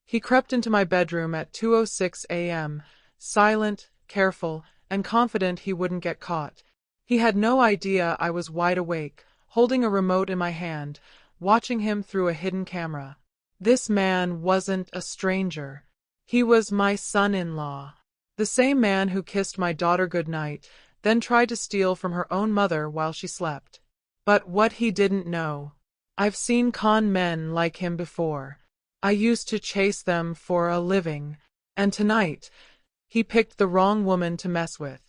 He crept into my bedroom at 2:06 a.m., silent, careful, and confident he wouldn't get caught. He had no idea I was wide awake, holding a remote in my hand, watching him through a hidden camera. This man wasn't a stranger. He was my son-in-law. The same man who kissed my daughter goodnight, then tried to steal from her own mother while she slept. But what he didn't know, I've seen con men like him before. I used to chase them for a living, and tonight, he picked the wrong woman to mess with.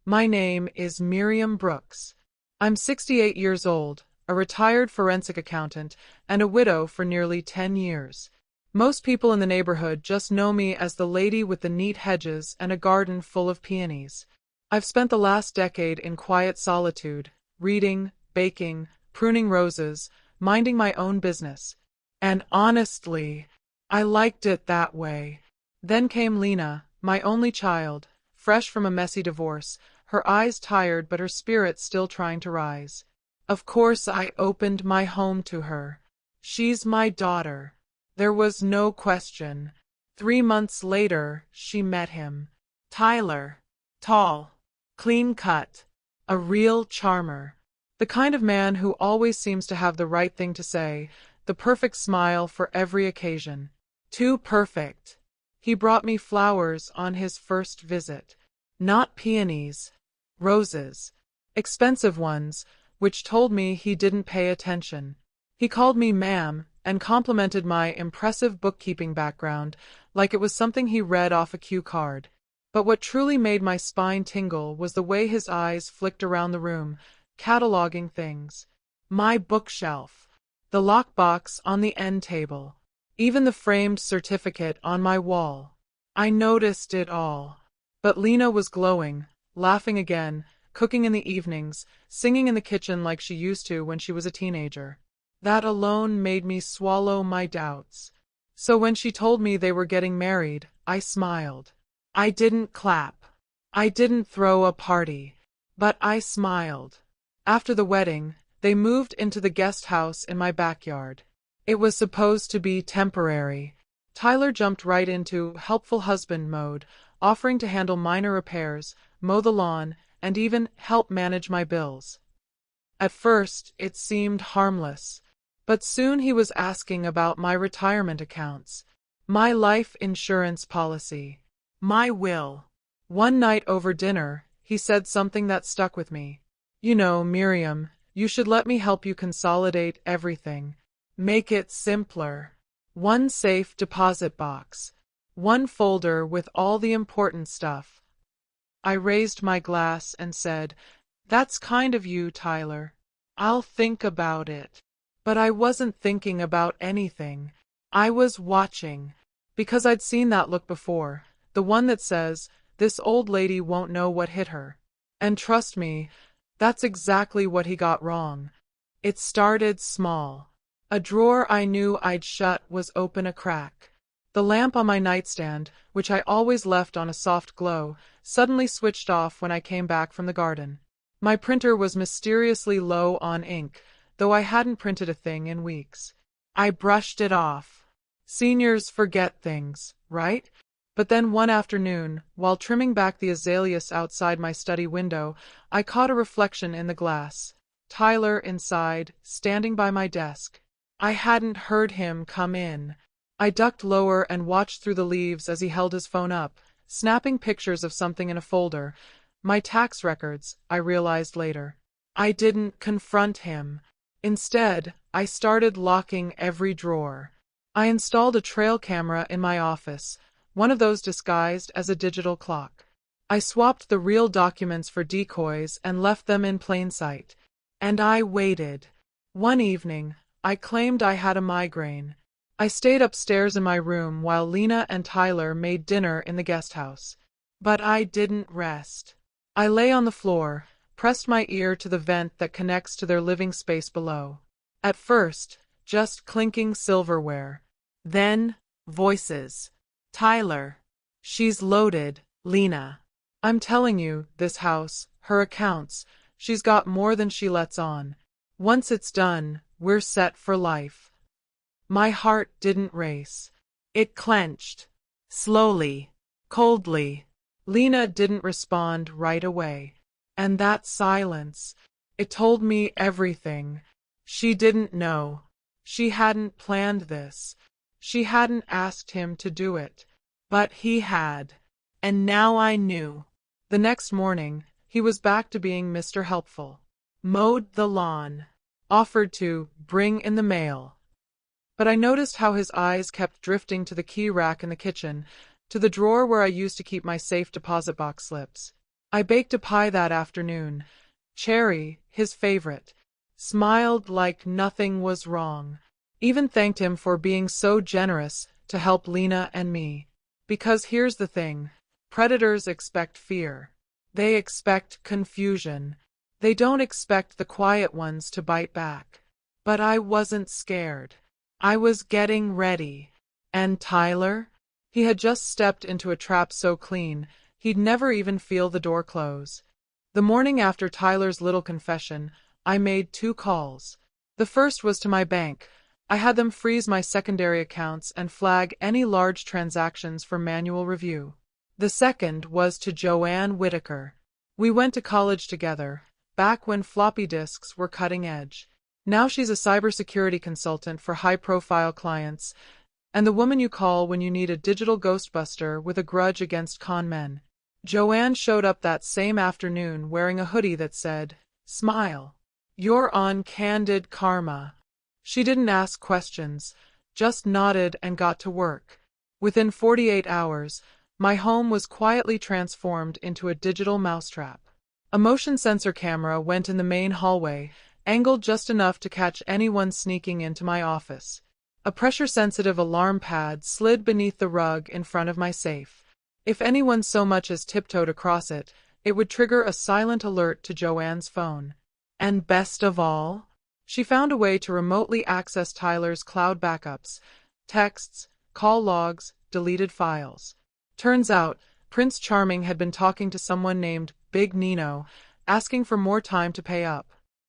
My name is Miriam Brooks. I'm 68 years old, a retired forensic accountant, and a widow for nearly 10 years. Most people in the neighborhood just know me as the lady with the neat hedges and a garden full of peonies. I've spent the last decade in quiet solitude, reading, baking, pruning roses, minding my own business. And honestly, I liked it that way. Then came Lena, my only child, fresh from a messy divorce, her eyes tired but her spirit still trying to rise. Of course I opened my home to her. She's my daughter. There was no question. 3 months later, she met him. Tyler. Tall. Clean-cut. A real charmer. The kind of man who always seems to have the right thing to say, the perfect smile for every occasion. Too perfect. He brought me flowers on his first visit. Not peonies. Roses. Expensive ones, which told me he didn't pay attention. He called me ma'am, and complimented my impressive bookkeeping background like it was something he read off a cue card. But what truly made my spine tingle was the way his eyes flicked around the room, cataloging things. My bookshelf. The lockbox on the end table. Even the framed certificate on my wall. I noticed it all. But Lena was glowing, laughing again, cooking in the evenings, singing in the kitchen like she used to when she was a teenager. That alone made me swallow my doubts. So when she told me they were getting married, I smiled. I didn't clap. I didn't throw a party. But I smiled. After the wedding, they moved into the guest house in my backyard. It was supposed to be temporary. Tyler jumped right into helpful husband mode, offering to handle minor repairs, mow the lawn, and even help manage my bills. At first, it seemed harmless. But soon he was asking about my retirement accounts, my life insurance policy, my will. One night over dinner, he said something that stuck with me. You know, Miriam, you should let me help you consolidate everything. Make it simpler. One safe deposit box. One folder with all the important stuff. I raised my glass and said, "That's kind of you, Tyler. I'll think about it." But I wasn't thinking about anything. I was watching. Because I'd seen that look before. The one that says, "This old lady won't know what hit her." And trust me, that's exactly what he got wrong. It started small. A drawer I knew I'd shut was open a crack. The lamp on my nightstand, which I always left on a soft glow, suddenly switched off when I came back from the garden. My printer was mysteriously low on ink, though I hadn't printed a thing in weeks. I brushed it off. Seniors forget things, right? But then one afternoon, while trimming back the azaleas outside my study window, I caught a reflection in the glass. Tyler inside, standing by my desk. I hadn't heard him come in. I ducked lower and watched through the leaves as he held his phone up, snapping pictures of something in a folder. My tax records, I realized later. I didn't confront him. Instead, I started locking every drawer. I installed a trail camera in my office, one of those disguised as a digital clock. I swapped the real documents for decoys and left them in plain sight. And I waited. One evening, I claimed I had a migraine. I stayed upstairs in my room while Lena and Tyler made dinner in the guest house. But I didn't rest. I lay on the floor, pressed my ear to the vent that connects to their living space below. At first, just clinking silverware. Then, voices. Tyler. She's loaded, Lena. I'm telling you, this house, her accounts, she's got more than she lets on. Once it's done, we're set for life. My heart didn't race. It clenched. Slowly. Coldly. Lena didn't respond right away. And that silence, it told me everything. She didn't know. She hadn't planned this. She hadn't asked him to do it. But he had. And now I knew. The next morning, he was back to being Mr. Helpful. Mowed the lawn. Offered to bring in the mail. But I noticed how his eyes kept drifting to the key rack in the kitchen, to the drawer where I used to keep my safe deposit box slips. I baked a pie that afternoon. Cherry, his favorite. Smiled like nothing was wrong. Even thanked him for being so generous to help Lena and me. Because here's the thing. Predators expect fear. They expect confusion. They don't expect the quiet ones to bite back. But I wasn't scared. I was getting ready. And Tyler? He had just stepped into a trap so clean, he'd never even feel the door close. The morning after Tyler's little confession, I made 2 calls. The first was to my bank. I had them freeze my secondary accounts and flag any large transactions for manual review. The second was to Joanne Whitaker. We went to college together, back when floppy disks were cutting edge. Now she's a cybersecurity consultant for high-profile clients, and the woman you call when you need a digital ghostbuster with a grudge against con men. Joanne showed up that same afternoon wearing a hoodie that said, "Smile. You're on Candid Karma." She didn't ask questions, just nodded and got to work. Within 48 hours, my home was quietly transformed into a digital mousetrap. A motion sensor camera went in the main hallway, angled just enough to catch anyone sneaking into my office. A pressure-sensitive alarm pad slid beneath the rug in front of my safe. If anyone so much as tiptoed across it, it would trigger a silent alert to Joanne's phone. And best of all, she found a way to remotely access Tyler's cloud backups, texts, call logs, deleted files. Turns out, Prince Charming had been talking to someone named Big Nino, asking for more time to pay up.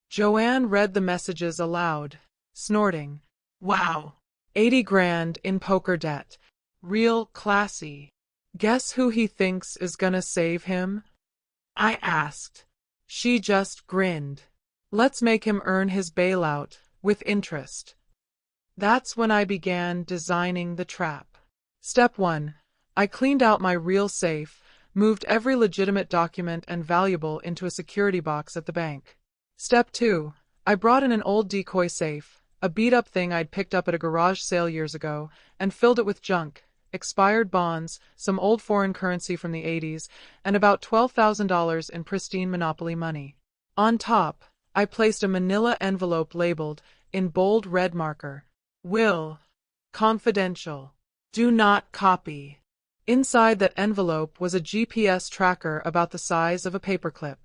Joanne read the messages aloud, snorting. Wow. 80 grand in poker debt. Real classy. Guess who he thinks is gonna save him? I asked. She just grinned. Let's make him earn his bailout, with interest. That's when I began designing the trap. Step 1. I cleaned out my real safe, moved every legitimate document and valuable into a security box at the bank. Step 2. I brought in an old decoy safe, a beat-up thing I'd picked up at a garage sale years ago, and filled it with junk, expired bonds, some old foreign currency from the 80s, and about $12,000 in pristine Monopoly money. On top, I placed a manila envelope labeled, in bold red marker, Will. Confidential. Do not copy. Inside that envelope was a GPS tracker about the size of a paperclip.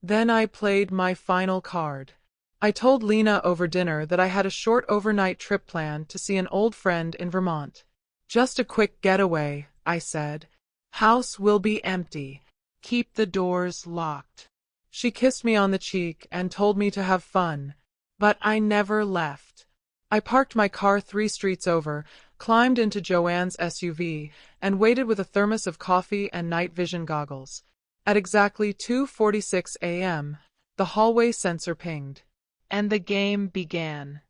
Then I played my final card. I told Lena over dinner that I had a short overnight trip planned to see an old friend in Vermont. Just a quick getaway, I said. House will be empty. Keep the doors locked. She kissed me on the cheek and told me to have fun. But I never left. I parked my car 3 streets over, climbed into Joanne's SUV, and waited with a thermos of coffee and night vision goggles. At exactly 2:46 a.m., the hallway sensor pinged. And the game began.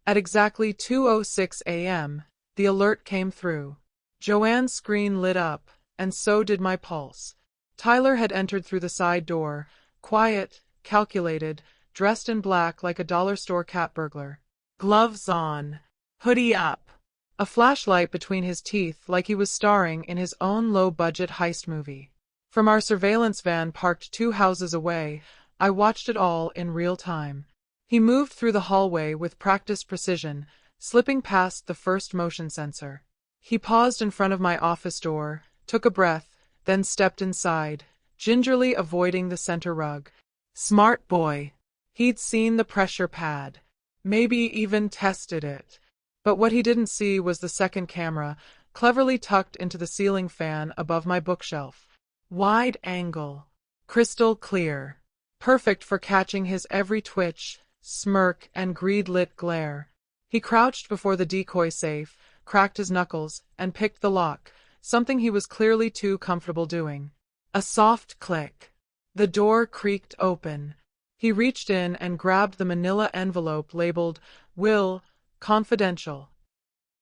At exactly 2:06 a.m., the alert came through. Joanne's screen lit up, and so did my pulse. Tyler had entered through the side door, quiet, calculated, dressed in black like a dollar store cat burglar. Gloves on. Hoodie up. A flashlight between his teeth like he was starring in his own low-budget heist movie. From our surveillance van parked 2 houses away, I watched it all in real time. He moved through the hallway with practiced precision, slipping past the first motion sensor. He paused in front of my office door, took a breath, then stepped inside, gingerly avoiding the center rug. Smart boy. He'd seen the pressure pad. Maybe even tested it. But what he didn't see was the second camera, cleverly tucked into the ceiling fan above my bookshelf. Wide angle. Crystal clear. Perfect for catching his every twitch, smirk, and greed-lit glare. He crouched before the decoy safe, cracked his knuckles, and picked the lock, something he was clearly too comfortable doing. A soft click. The door creaked open. He reached in and grabbed the manila envelope labeled, "Will, confidential."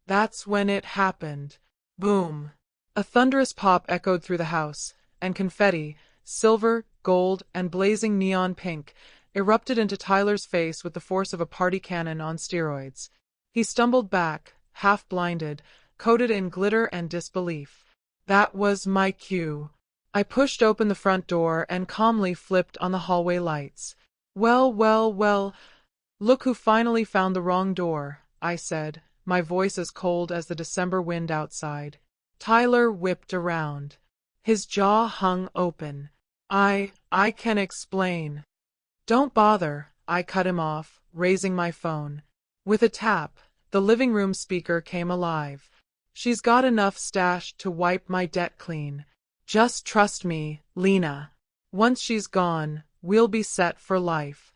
That's when it happened. Boom. A thunderous pop echoed through the house, and confetti, silver, gold, and blazing neon pink, erupted into Tyler's face with the force of a party cannon on steroids. He stumbled back, half-blinded, coated in glitter and disbelief. That was my cue. I pushed open the front door and calmly flipped on the hallway lights. Well, well, well, look who finally found the wrong door, I said, my voice as cold as the December wind outside. Tyler whipped around. His jaw hung open. I can explain. Don't bother, I cut him off, raising my phone. With a tap, the living room speaker came alive. She's got enough stash to wipe my debt clean. Just trust me, Lena. Once she's gone, we'll be set for life.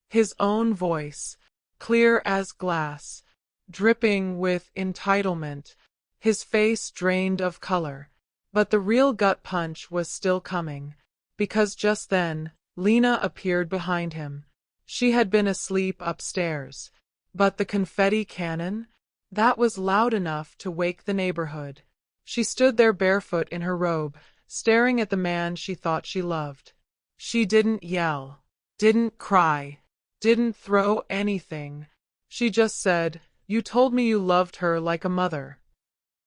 His own voice, clear as glass, dripping with entitlement, his face drained of color. But the real gut punch was still coming, because just then, Lena appeared behind him. She had been asleep upstairs. But the confetti cannon? That was loud enough to wake the neighborhood. She stood there barefoot in her robe, staring at the man she thought she loved. She didn't yell, didn't cry, didn't throw anything. She just said, "You told me you loved her like a mother."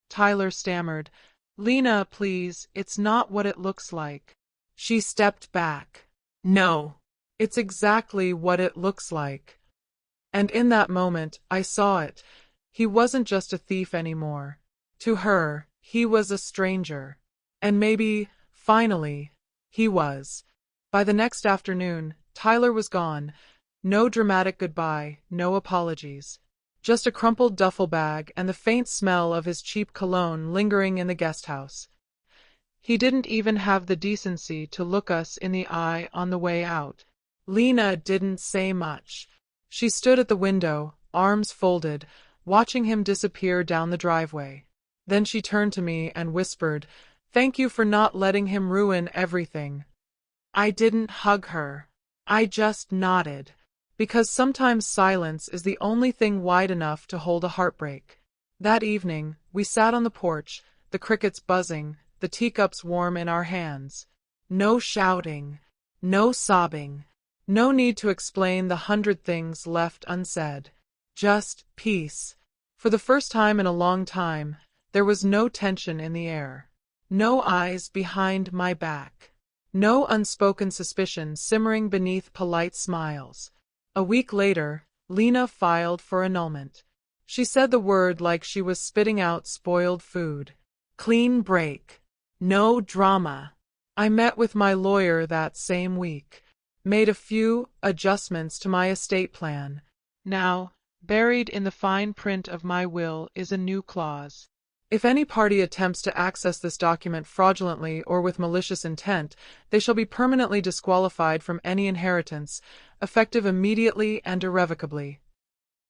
Tyler stammered, "Lena, please, it's not what it looks like." She stepped back. "No, it's exactly what it looks like." And in that moment, I saw it. He wasn't just a thief anymore. To her, he was a stranger. And maybe, finally, he was. By the next afternoon, Tyler was gone. No dramatic goodbye, no apologies. Just a crumpled duffel bag and the faint smell of his cheap cologne lingering in the guest house. He didn't even have the decency to look us in the eye on the way out. Lena didn't say much. She stood at the window, arms folded, watching him disappear down the driveway. Then she turned to me and whispered, "Thank you for not letting him ruin everything." I didn't hug her. I just nodded. Because sometimes silence is the only thing wide enough to hold a heartbreak. That evening, we sat on the porch, the crickets buzzing, the teacups warm in our hands. No shouting, no sobbing, no need to explain the 100 things left unsaid. Just peace. For the first time in a long time, there was no tension in the air. No eyes behind my back. No unspoken suspicion simmering beneath polite smiles. A week later, Lena filed for annulment. She said the word like she was spitting out spoiled food. Clean break. No drama. I met with my lawyer that same week. Made a few adjustments to my estate plan. Now, buried in the fine print of my will is a new clause. If any party attempts to access this document fraudulently or with malicious intent, they shall be permanently disqualified from any inheritance, effective immediately and irrevocably.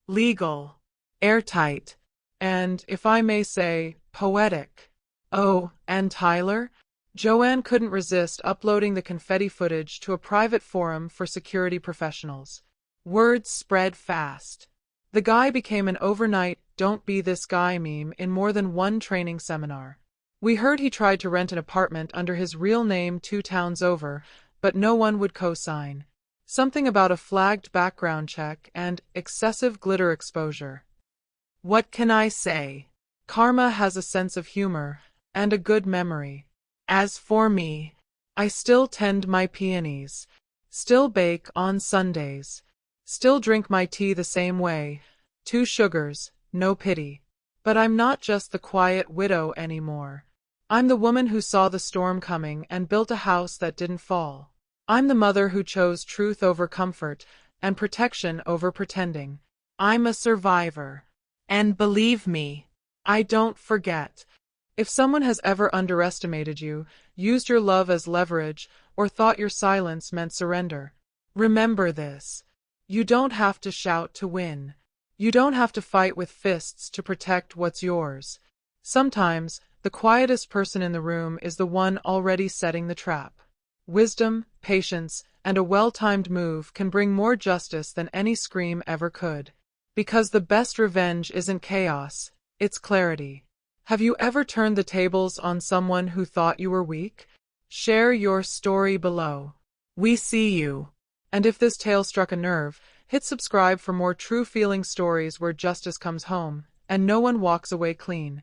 Legal, airtight, and, if I may say, poetic. Oh, and Tyler? Joanne couldn't resist uploading the confetti footage to a private forum for security professionals. Word spread fast. The guy became an overnight "don't be this guy" meme in more than one training seminar. We heard he tried to rent an apartment under his real name 2 towns over, but no one would co-sign. Something about a flagged background check and excessive glitter exposure. What can I say? Karma has a sense of humor and a good memory. As for me, I still tend my peonies, still bake on Sundays, still drink my tea the same way, 2 sugars, no pity. But I'm not just the quiet widow anymore. I'm the woman who saw the storm coming and built a house that didn't fall. I'm the mother who chose truth over comfort and protection over pretending. I'm a survivor. And believe me, I don't forget. If someone has ever underestimated you, used your love as leverage, or thought your silence meant surrender, remember this. You don't have to shout to win. You don't have to fight with fists to protect what's yours. Sometimes, the quietest person in the room is the one already setting the trap. Wisdom, patience, and a well-timed move can bring more justice than any scream ever could. Because the best revenge isn't chaos, it's clarity. Have you ever turned the tables on someone who thought you were weak? Share your story below. We see you. And if this tale struck a nerve, hit subscribe for more true feeling stories where justice comes home, and no one walks away clean.